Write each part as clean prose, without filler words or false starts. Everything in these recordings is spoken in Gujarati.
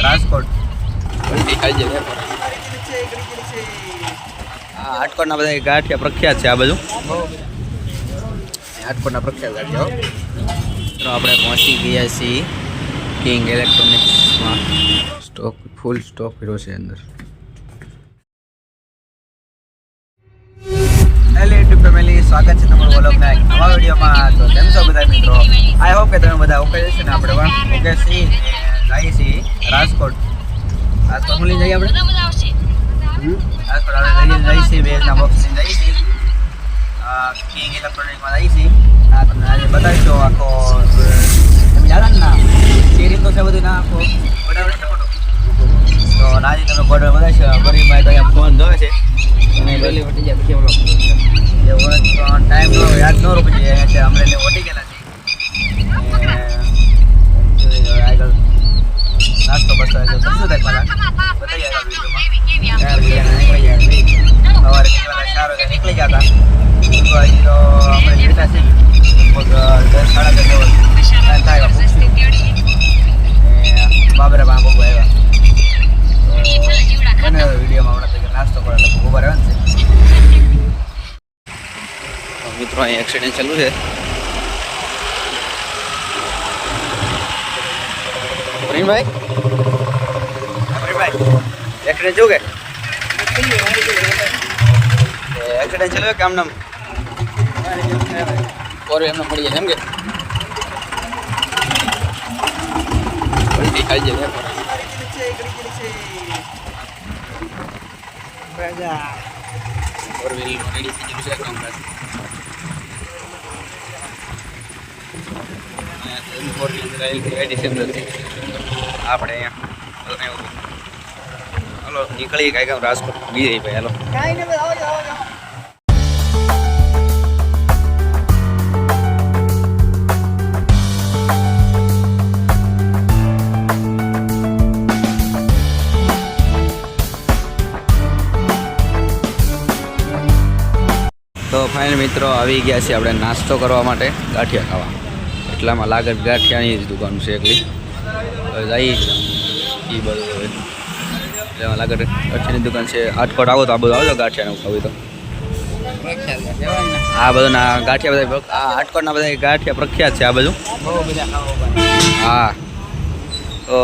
રાજકોટ આટકોટના બધા ગાંઠિયા પ્રખ્યાત છે. આ બધું આટકોટના પ્રખ્યાત ગાંઠિયા. તો આપણે પહોંચી ગયા છીએ કિંગ ઇલેક્ટ્રોનિક્સમાં. સ્ટોક ફૂલ સ્ટોક કર્યો છે અંદર. હેલો યુટ્યુબ ફેમિલી, સ્વાગત છે તમારું વ્લોગના એક નવા વિડીયોમાં. તો કેમ છો બધા મિત્રો? આઈ હોપ કે તમે બધા ઓકે છે ને. આપણે પણ ઓકે છીએ. જઈએ છીએ રાજકોટ. રાજકોટ મળી જઈએ આપણે. રાજકોટ આપણે જઈએ છીએ બેઝના બોક્સ લઈને જઈએ છીએ. કિંગ ઇલેક્ટ્રોનિકમાં જઈએ છીએ. હા, તમને આજે બતાવીશો આખો તમે જાણો ને ના શેરી તો છે બધું ના આખો બરાબર છે મોટો. તો આજે તમે બોર્ડર બતાવીશો. ગરીબભાઈ તો અહીંયા ફોન જોવે છે અને ડોલી વટી જાય પછી ઓલો ટાઈમ તો યાદ ન રહો. પછી અમે એટલે વટી ગયેલા છીએ. આગળ નાસ્તો બસ શું થાય પહેલાં બતાવી સવારે સારો નીકળી ગયા હતા. હજી તો આપણે બેઠા છીએ લગભગ 10-10:30 થાય બાબરા બહુ આવ્યા. અને વિડીયોમાં હમણાં નાસ્તો કરે લગભગ ઉભા રહેવાનું છે. મિત્રો અહીં એક્સિડન્ટ ચાલુ છે. પ્રેમભાઈ એક્સિડન્ટ જોયું કે એક્સિડન્ટ ચાલ્યો કે આમ નામ ઓર એમને મળી જાય એમ કે ખાઈ જાય. આપણે હાલો નીકળી કાંઈ કામ રાજકોટ બી જઈ ભાઈ. હાલો તો ફાઇનલ મિત્રો આવી ગયા છીએ આપણે નાસ્તો કરવા માટે, ગાંઠિયા ખાવા. એટલામાં લાગત ગાંઠિયાની જ દુકાન છે એકલી. જઈ એ બધું એટલામાં લાગત ગાંઠિયાની દુકાન છે. આટકોટ આવો તો આ બધું આવજો ગાંઠિયાનું ખાવું તો. આ બધું ના ગાંઠિયા બધા આ આટકોટના બધા ગાંઠિયા પ્રખ્યાત છે. આ બધું હા. તો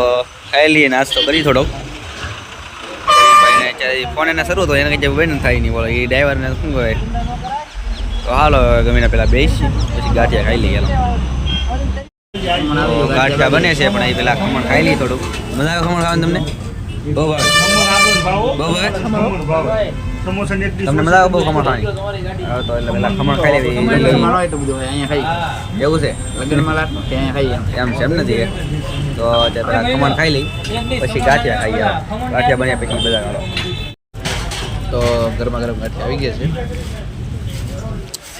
ખાઈ લઈએ, નાસ્તો કરી થોડોક. ફોન એને શરૂ તો એને કંઈ બંધ થાય નહીં બોલો. એ ડ્રાઈવરને શું કહેવાય. તો હાલો ગમીને પેલા બેસી પછી ગાંઠિયા ખાઈ લઈએ. ગાંઠિયા બને છે પણ એ પેલા ખમણ ખાઈ લઈએ થોડુંક. મજા આવે ખમણ ખાવાનું તમને? બહુ ભાવે. બહુ ભાવે તમને મજા આવે બહુ ખમણ ખાવાની? તો એટલે પેલા ખમણ ખાઈ લેવી. એવું છે એમ છે એમ નથી તો પેલા ખમણ ખાઈ લઈ પછી ગાંઠિયા ખાઈએ. ગાંઠિયા બન્યા પછી બધા હાલો. તો ગરમા ગરમ ગાંઠિયા આવી ગયા છે.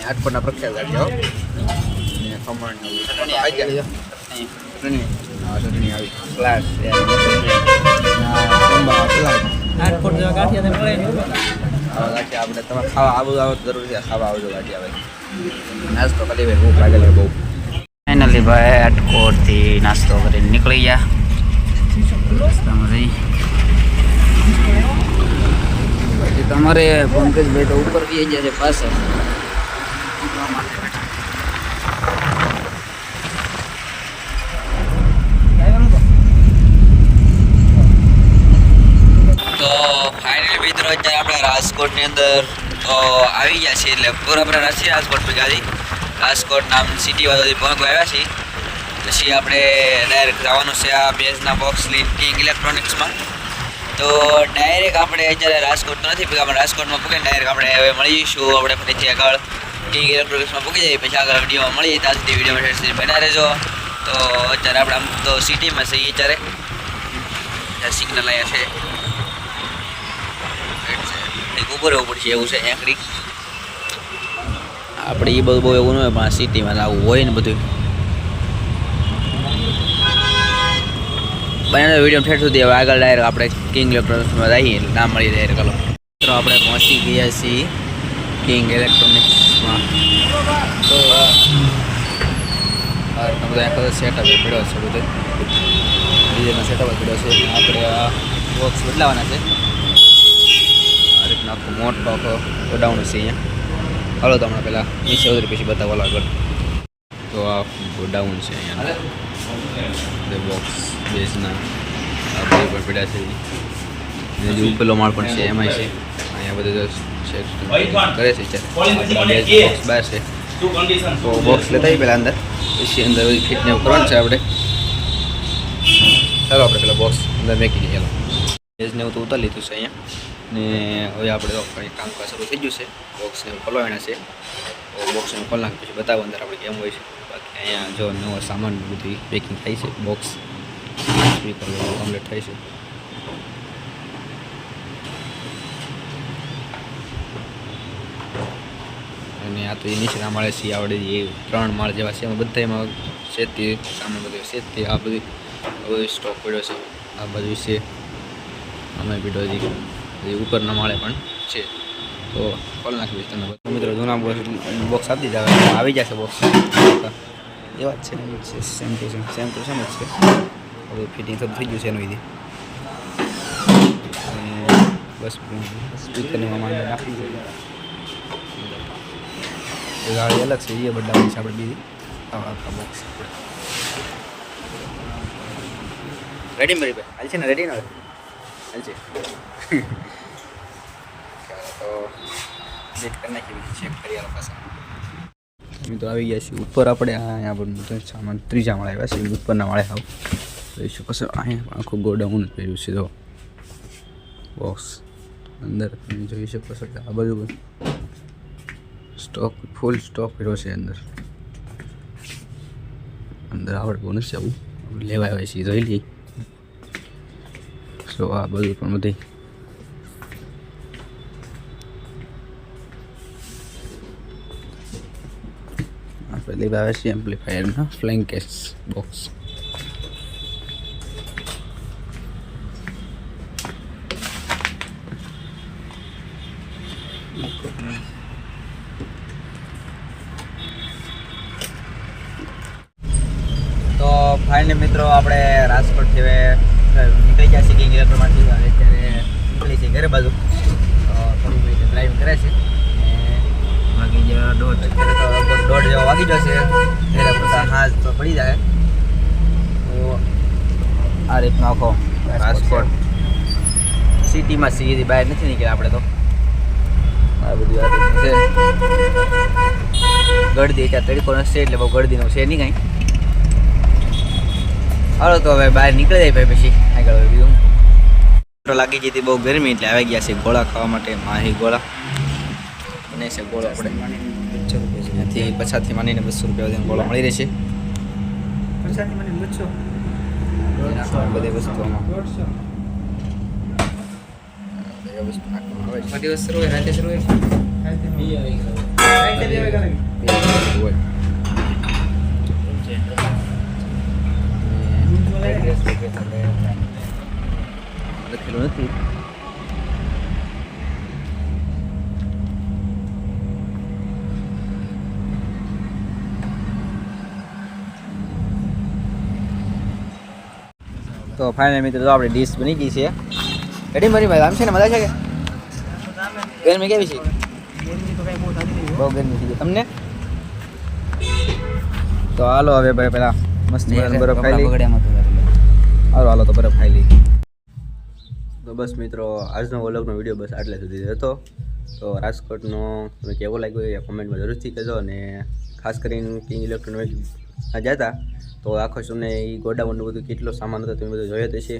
આટકોટના પ્રખ્યાત ગાંઠિયા ખમણ ચટણી આવી સલાડ ગાંઠિયા આપણે તમે ખાવા આવું આવો જરૂર છે. ખાવા આવજો ગાંઠિયા ભાઈ. નાસ્તો કરી ભાઈ ભૂખ લાગેલી બહુ. ફાઇનલી ભાઈ આટકોટથી નાસ્તો કરીને નીકળી ગયા. રસ્તામાં જઈ પછી તમારે પંકજભાઈ તો ઉપર બી ગયા છે પાસે. તો ફાઇનલી મિત્રો અત્યારે આપણે રાજકોટની અંદર તો આવી ગયા છીએ. એટલે પૂરા છીએ રાજકોટ ભેગાથી. રાજકોટ નામ સિટી વાળાથી પહોંચવા આવ્યા છીએ. પછી આપણે ડાયરેક્ટ જવાનું છે આ બેઝના બોક્સ લઈને કિંગ ઇલેક્ટ્રોનિક્સમાં. તો ડાયરેક્ટ આપણે અત્યારે રાજકોટ તો નથી આપણે રાજકોટમાં પૂકે ડાયરેક્ટ આપણે હવે મળી જઈશું. આપણે ફરીથી આગળ કિંગ ઇલેક્ટ્રોનિક્સમાં પૂકી જઈએ પછી આગળ વિડીયોમાં મળીએ. ત્યાં સુધી વિડીયોમાં બના રહેજો. તો અત્યારે આપણે આમ તો સિટીમાં છીએ. અત્યારે સિગ્નલ અહીંયા છે એક ઉપર રહેવું પડશે એવું છે. એકડી આપણે એ બધું બહુ એવું ન હોય પણ સિટીમાં આવું હોય ને બધું. બને વિડીયો ઠેઠ સુધી હવે આગળ ડાયરેક્ટ આપણે કિંગ ઇલેક્ટ્રોનિક્સમાં જઈએ એટલે નામ મળી ડાયરેક્ટ. ચાલો મિત્રો આપણે પહોંચી ગયા છીએ કિંગ ઇલેક્ટ્રોનિક્સમાં. તો બધા આખો સેટઅપ પડ્યો છે બધું. ડીજેનો સેટઅપ કર્યો છે. આપણે આ બોક્સ બદલાવાના છે. આ રીતના આખો મોટો આખો ગોડાઉન છે અહીંયા. હાલો તો હમણાં પહેલાં નીચે ઉતરી પછી બતાવો આગળ. તો આ ગોડાઉન છે અહીંયા બોક્સ બેઝના આ બધે પણ પડ્યા છે. જે ઉપરનો માળ પણ છે એમાંય છે. અહીંયા બધું કરે છે બોક્સ બહાર છે. તો બોક્સ લેતા આવી પહેલાં અંદર પછી અંદર ફિટને કરવાનું છે આપણે. ચાલો આપણે પેલા બોક્સ અંદર મેકી દઈએ. ચાલો બેઝને એવું તો ઉતારી લીધું છે અહીંયા ને હવે આપણે તો કામકાજ શરૂ થઈ ગયું છે. બોક્સને ખોલવાના છે. તો બોક્સને ખોલી નાખી પછી બતાવો અંદર આપણે કેમ હોય છે. બાકી અહીંયા જો નવો સામાન બધું પેકિંગ થાય છે. બોક્સ સ્પીકર કમ્પ્લીટ થાય છે. અને આ તો એ નીચેના માળે છે આવડે એ 3 માળ જેવા છે. એમાં બધા એમાં શેતી સામાન બધું શેતી આ બધું સ્ટોક પડ્યો છે. આ બધું છે અમે પીડો હજી ઉપરના માળે પણ છે. તો ખોલ નાખી તમે મિત્રો જૂના બોક્સ આપી દીધા આવી જશે બોક્સ એવા જ છે. સેમ ટુ સેમ જ છે. હવે ફિટિંગ થતું થઈ ગયું છે એનું લીધે. બસ સ્પીકરની મામાને નાખી દીધું. ગાડી અલગ છે એ બદલાવાની છે આપણે બીજી આખા બોક્સ રેડી મારી ભાઈ હાલ છે ને રેડી ને હાલ છે. તો ચેક કરી નાખી ચેક કરી આલો પાછા. તો આવી ગયા છે ઉપર આપણે અહીંયા પર સામાન ત્રીજા માળે આવ્યા છે. ઉપરના માળે આવ જોઈ શકો છો. અહીંયા આખું ગોડાઉન જ પહેર્યું છે. તો બોક્સ અંદર તમે જોઈ શકો છો. આ બધું સ્ટોક ફૂલ સ્ટોક કર્યો છે અંદર આવડે બહુ નથી આવું લેવા આવે છે જોઈ લઈએ. તો આ બધું પણ બધી આપણે લેવા આવે છે એમ્પ્લીફાયરના ફ્લાઇંગ કેસ બોક્સ. તો ફાઇનલી મિત્રો આપણે રાજકોટથી હવે નીકળી ગયા છીએ કિંગ ઇલેક્ટ્રોમાંથી. અત્યારે નીકળી છે ઘરે બાજુ. તો થોડી ઘણી ડ્રાઇવિંગ કરે છે. વાગી ગયા દોઢ જેવો વાગી જશે. ત્યારે બધા હાથ તો પડી જાય. તો આ રીતનો આખો રાજકોટ સિટીમાં સીધી બહાર નથી નીકળ્યા આપણે તો. આ બધું આ રીતનું છે. ગળદી ત્યાં તડકો નથી એટલે બહુ ગળદીનું છે નહીં કાંઈ. હાલો તો હવે બહાર નીકળી જાય ભાઈ પછી આગળ બીજું લાગી જતી બહુ ગરમી એટલે આવી ગયા છે ગોળા ખાવા માટે. માહી ગોળા બને છે ગોળો આપણે 200 રૂપિયા ત્યાંથી 50 થી માંડીને 200 રૂપિયા સુધીનો ગોળો મળી રહેશે. 50 થી માંડીને 200 બધી વસ્તુઓમાં વસ્તુ નાખવામાં આવે છે. દિવસ શરૂ હોય રાતે શરૂ હોય લખેલું નથી. તો ફાઇનલ મિત્રો તો આપણી ડીશ બની ગઈ છે. રેડી મારી ભાઈ આમ છે ને મજા છે કે ગરમી કેવી છે? બહુ ગરમી છે તમને. તો હાલો હવે ભાઈ પેલા મસ્ત બરફ ખાઈ લઈ. હાલો તો બરફ ખાઈ લઈ. તો બસ મિત્રો આજનો વ્લોગનો વિડીયો બસ આટલા સુધી હતો. તો રાજકોટનો તમે કેવો લાગ્યો એ કોમેન્ટમાં જરૂરથી કહેજો. અને ખાસ કરીને કિંગ ઇલેક્ટ્રોનિક ગયા હતા તો આખો તમને એ ગોડાઉનનું બધું કેટલો સામાન હતો તમે બધું જોયો હશે.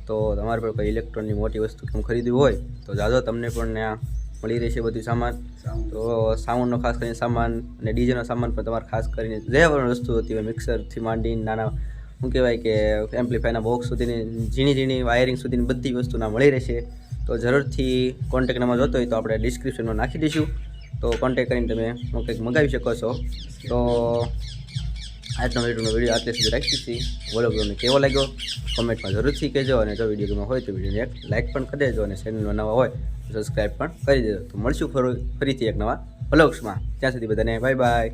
તો તમારે પણ કોઈ ઇલેક્ટ્રોનિકની મોટી વસ્તુ કેમ ખરીદવી હોય તો જાજો તમને પણ ત્યાં મળી રહેશે બધું સામાન. તો સાઉન્ડનો ખાસ કરીને સામાન અને ડીજેનો સામાન પણ તમારે ખાસ કરીને જે પણ વસ્તુ હતી હોય મિક્સરથી માંડીને નાના શું કહેવાય કે એમ્પ્લીફાયરના બોક્સ સુધીની ઝીણી વાયરિંગ સુધીની બધી વસ્તુના મળી રહેશે. તો જરૂરથી કોન્ટેક્ટ નંબર જોતો હોય તો આપણે ડિસ્ક્રિપ્શનમાં નાખી દઈશું. તો કોન્ટેક્ટ કરીને તમે કંઈક મંગાવી શકો છો. તો આજનો વિડીયો આટલે સુધી રાખી છીએ. વ્લોગ તમને કેવો લાગ્યો કોમેન્ટમાં જરૂરથી કહેજો. અને જો વિડીયો ગમ્યો હોય તો વિડીયોને એક લાઇક પણ કરી દેજો. અને ચેનલમાં નવા હોય તો સબસ્ક્રાઈબ પણ કરી દેજો. તો મળશું ફરીથી એક નવા વ્લોગ્સમાં. ત્યાં સુધી બધાને બાય બાય.